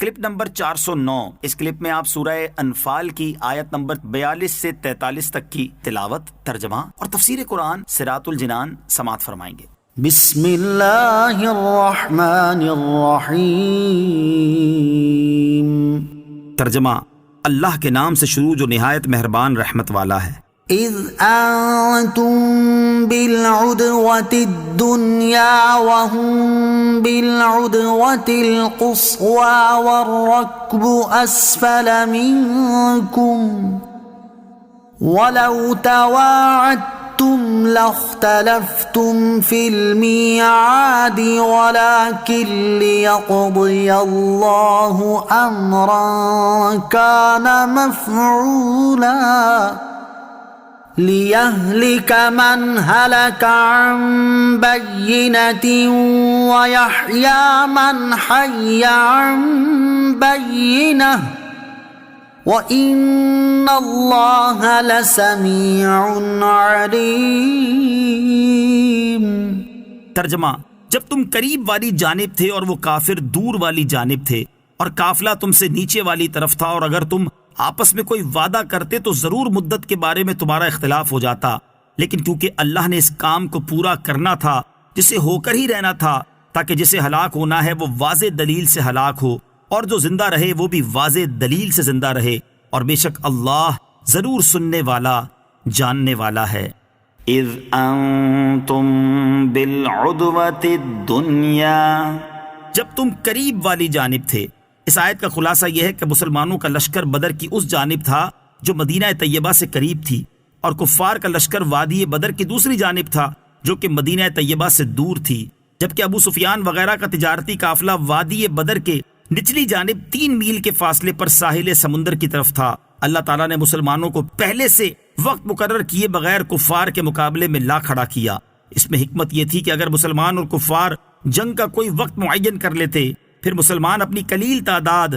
Clip number 409۔ اس clip میں آپ سورہ انفال کی آیت نمبر 42 سے 43 تک کی تلاوت، ترجمہ اور تفسیر قرآن صراط الجنان سماعت فرمائیں گے۔ بسم اللہ الرحمن الرحیم۔ ترجمہ، اللہ کے نام سے شروع جو نہایت مہربان رحمت والا ہے۔ اذ انتم بالعدوۃ الدنیا وهم بالعدوۃ القصوى والركب اسفل منكم ولو تواعدتم لاختلفتم في الميعاد ولكن ليقضي الله امرا كان مفعولا لِيَهْلِكَ مَنْ هَلَكَ عَنْ بَيِّنَةٍ وَيَحْيَى مَنْ حَيَّ عَنْ بَيِّنَةٍ وَإِنَّ اللَّهَ لَسَمِيعٌ عَلِيمٌ۔ ترجمہ، جب تم قریب والی جانب تھے اور وہ کافر دور والی جانب تھے، اور قافلہ تم سے نیچے والی طرف تھا، اور اگر تم آپس میں کوئی وعدہ کرتے تو ضرور مدت کے بارے میں تمہارا اختلاف ہو جاتا، لیکن کیونکہ اللہ نے اس کام کو پورا کرنا تھا جسے ہو کر ہی رہنا تھا، تاکہ جسے ہلاک ہونا ہے وہ واضح دلیل سے ہلاک ہو، اور جو زندہ رہے وہ بھی واضح دلیل سے زندہ رہے، اور بے شک اللہ ضرور سننے والا جاننے والا ہے۔ اذ انتم بالعدوۃ الدنیا، جب تم قریب والی جانب تھے۔ اس آیت کا خلاصہ یہ ہے کہ مسلمانوں کا لشکر بدر کی اس جانب تھا جو مدینہ طیبہ سے قریب تھی، اور کفار کا لشکر وادی بدر کی دوسری جانب تھا جو کہ مدینہ طیبہ سے دور تھی، جبکہ ابو سفیان وغیرہ کا تجارتی قافلہ وادی بدر کے نچلی جانب 3 میل کے فاصلے پر ساحل سمندر کی طرف تھا۔ اللہ تعالیٰ نے مسلمانوں کو پہلے سے وقت مقرر کیے بغیر کفار کے مقابلے میں لا کھڑا کیا۔ اس میں حکمت یہ تھی کہ اگر مسلمان اور کفار جنگ کا کوئی وقت معین کر لیتے، پھر مسلمان اپنی قلیل تعداد،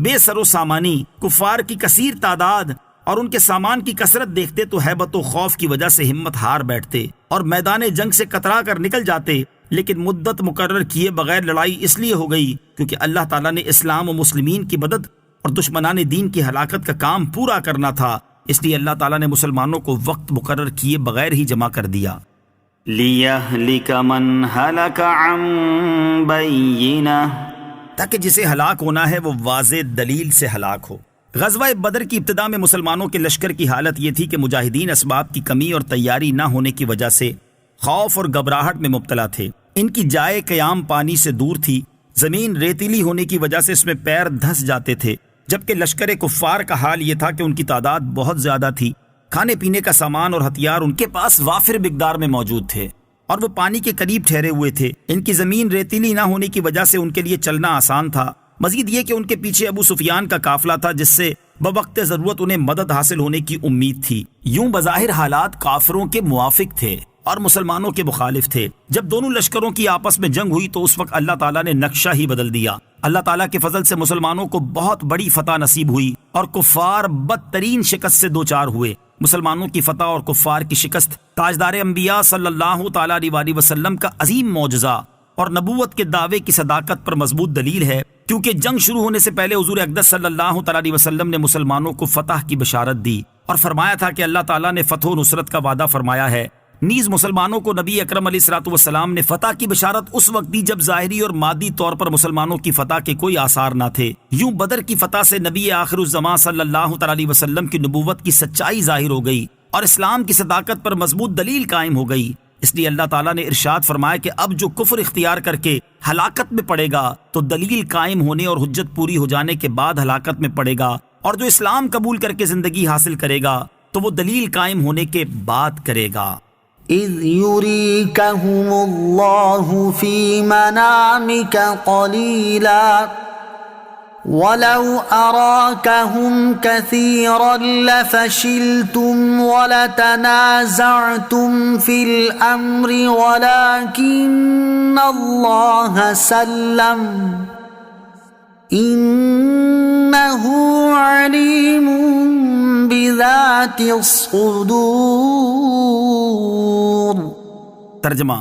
بے سر و سامانی، کفار کی کثیر تعداد اور ان کے سامان کی کثرت دیکھتے تو ہیبت و خوف کی وجہ سے ہمت ہار بیٹھتے اور میدان جنگ سے کترا کر نکل جاتے، لیکن مدت مقرر کیے بغیر لڑائی اس لیے ہو گئی کیونکہ اللہ تعالیٰ نے اسلام و مسلمین کی مدد اور دشمنان دین کی ہلاکت کا کام پورا کرنا تھا، اس لیے اللہ تعالیٰ نے مسلمانوں کو وقت مقرر کیے بغیر ہی جمع کر دیا۔ لِيَهْلِكَ مَنْ هَلَكَ عَنْ بَيِّنَةٍ، تاکہ جسے ہلاک ہونا ہے وہ واضح دلیل سے ہلاک ہو۔ غزوہ بدر کی ابتدا میں مسلمانوں کے لشکر کی حالت یہ تھی کہ مجاہدین اسباب کی کمی اور تیاری نہ ہونے کی وجہ سے خوف اور گھبراہٹ میں مبتلا تھے۔ ان کی جائے قیام پانی سے دور تھی، زمین ریتیلی ہونے کی وجہ سے اس میں پیر دھس جاتے تھے، جبکہ لشکر کفار کا حال یہ تھا کہ ان کی تعداد بہت زیادہ تھی، کھانے پینے کا سامان اور ہتھیار ان کے پاس وافر مقدار میں موجود تھے، اور وہ پانی کے قریب ٹھہرے ہوئے تھے۔ ان کی زمین ریتیلی نہ ہونے کی وجہ سے ان کے لیے چلنا آسان تھا۔ مزید یہ کہ ان کے پیچھے ابو سفیان کا قافلہ تھا جس سے بوقت ضرورت انہیں مدد حاصل ہونے کی امید تھی۔ یوں بظاہر حالات کافروں کے موافق تھے اور مسلمانوں کے مخالف تھے۔ جب دونوں لشکروں کی آپس میں جنگ ہوئی تو اس وقت اللہ تعالیٰ نے نقشہ ہی بدل دیا۔ اللہ تعالیٰ کے فضل سے مسلمانوں کو بہت بڑی فتح نصیب ہوئی اور کفار بدترین شکست سے دوچار ہوئے۔ مسلمانوں کی فتح اور کفار کی شکست تاجدار انبیاء صلی اللہ تعالیٰ علیہ وسلم کا عظیم معجزہ اور نبوت کے دعوے کی صداقت پر مضبوط دلیل ہے، کیونکہ جنگ شروع ہونے سے پہلے حضور اقدس صلی اللہ تعالیٰ علیہ وسلم نے مسلمانوں کو فتح کی بشارت دی اور فرمایا تھا کہ اللہ تعالیٰ نے فتح و نصرت کا وعدہ فرمایا ہے۔ نیز مسلمانوں کو نبی اکرم علیہ الصلوۃ والسلام نے فتح کی بشارت اس وقت دی جب ظاہری اور مادی طور پر مسلمانوں کی فتح کے کوئی آثار نہ تھے۔ یوں بدر کی فتح سے نبی آخر الزمان صلی اللہ تعالیٰ علیہ وسلم کی نبوت کی سچائی ظاہر ہو گئی اور اسلام کی صداقت پر مضبوط دلیل قائم ہو گئی۔ اس لیے اللہ تعالیٰ نے ارشاد فرمایا کہ اب جو کفر اختیار کر کے ہلاکت میں پڑے گا تو دلیل قائم ہونے اور حجت پوری ہو جانے کے بعد ہلاکت میں پڑے گا، اور جو اسلام قبول کر کے زندگی حاصل کرے گا تو وہ دلیل قائم ہونے کے بعد کرے گا۔ اذ یریکہم اللہ فی منامک قلیلا وَلَوْ أَرَاكَهُمْ كَثِيرًا لَفَشِلْتُمْ وَلَتَنَازَعْتُمْ فِي الْأَمْرِ وَلَكِنَّ اللَّهَ سَلَّمَ إِنَّهُ عَلِيمٌ بِذَاتِ الصُّدُورِ۔ ترجمہ،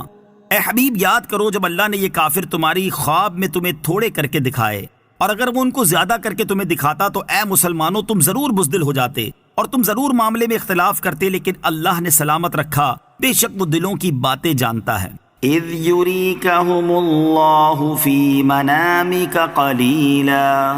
اے حبیب یاد کرو جب اللہ نے یہ کافر تمہاری خواب میں تمہیں تھوڑے کر کے دکھائے اور اگر وہ ان کو زیادہ کر کے تمہیں دکھاتا تو اے مسلمانوں تم ضرور بزدل ہو جاتے اور تم ضرور معاملے میں اختلاف کرتے، لیکن اللہ نے سلامت رکھا، بے شک وہ دلوں کی باتیں جانتا ہے۔ اذ یریکہم اللہ فی منامک قلیلا،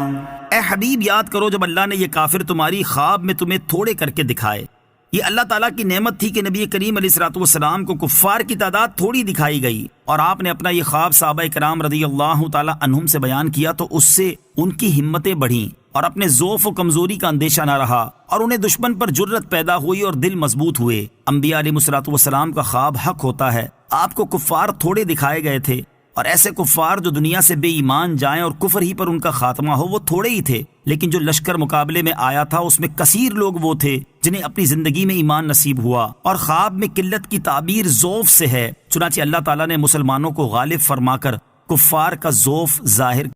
اے حبیب یاد کرو جب اللہ نے یہ کافر تمہاری خواب میں تمہیں تھوڑے کر کے دکھائے۔ یہ اللہ تعالیٰ کی نعمت تھی کہ نبی کریم علیہ الصلوۃ والسلام کو کفار کی تعداد تھوڑی دکھائی گئی، اور آپ نے اپنا یہ خواب صحابہ کرام رضی اللہ تعالیٰ عنہم سے بیان کیا تو اس سے ان کی ہمتیں بڑھیں اور اپنے ضعف و کمزوری کا اندیشہ نہ رہا، اور انہیں دشمن پر جرت پیدا ہوئی اور دل مضبوط ہوئے۔ انبیاء علیہ الصلوۃ والسلام کا خواب حق ہوتا ہے۔ آپ کو کفار تھوڑے دکھائے گئے تھے، اور ایسے کفار جو دنیا سے بے ایمان جائیں اور کفر ہی پر ان کا خاتمہ ہو وہ تھوڑے ہی تھے، لیکن جو لشکر مقابلے میں آیا تھا اس میں کثیر لوگ وہ تھے جنہیں اپنی زندگی میں ایمان نصیب ہوا۔ اور خواب میں قلت کی تعبیر ضعف سے ہے، چنانچہ اللہ تعالیٰ نے مسلمانوں کو غالب فرما کر کفار کا ضعف ظاہر